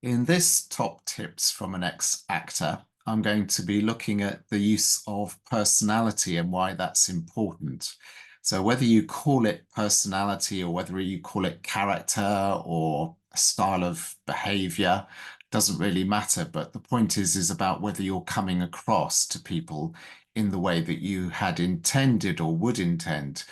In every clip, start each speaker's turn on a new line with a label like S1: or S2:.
S1: In this top tips from an ex-actor, I'm going to be looking at the use of personality and why that's important. So whether you call it personality or whether you call it character or a style of behavior, doesn't really matter. But the point is about whether you're coming across to people in the way that you had intended or would intend.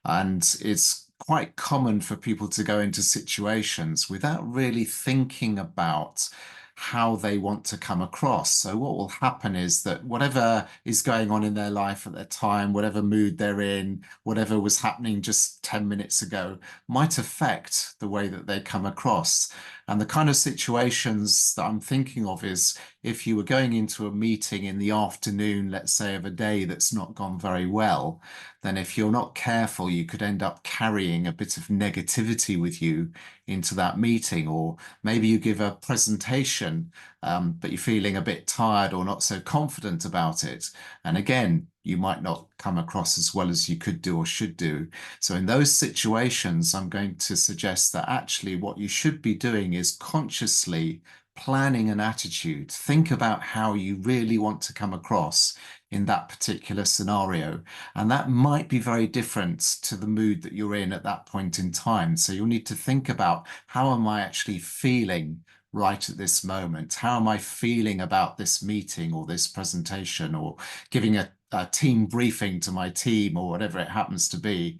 S1: And it's quite common for people to go into situations without really thinking about how they want to come across. So what will happen is that whatever is going on in their life at the time, whatever mood they're in, whatever was happening just 10 minutes ago, might affect the way that they come across. And the kind of situations that I'm thinking of is if you were going into a meeting in the afternoon, let's say, of a day that's not gone very well, then if you're not careful, you could end up carrying a bit of negativity with you into that meeting. Or maybe you give a presentation, but you're feeling a bit tired or not so confident about it. And again, you might not come across as well as you could do or should do. So in those situations, I'm going to suggest that actually what you should be doing is consciously planning an attitude. Think about how you really want to come across in that particular scenario. And that might be very different to the mood that you're in at that point in time. So you'll need to think about, how am I actually feeling right at this moment? How am I feeling about this meeting or this presentation or giving a team briefing to my team or whatever it happens to be?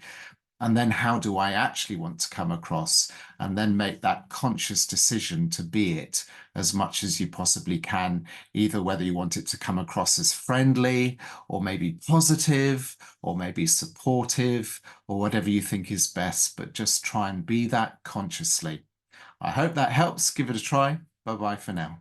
S1: And then how do I actually want to come across? And then make that conscious decision to be it as much as you possibly can, either whether you want it to come across as friendly or maybe positive or maybe supportive or whatever you think is best, but just try and be that consciously. I hope that helps. Give it a try. Bye bye for now.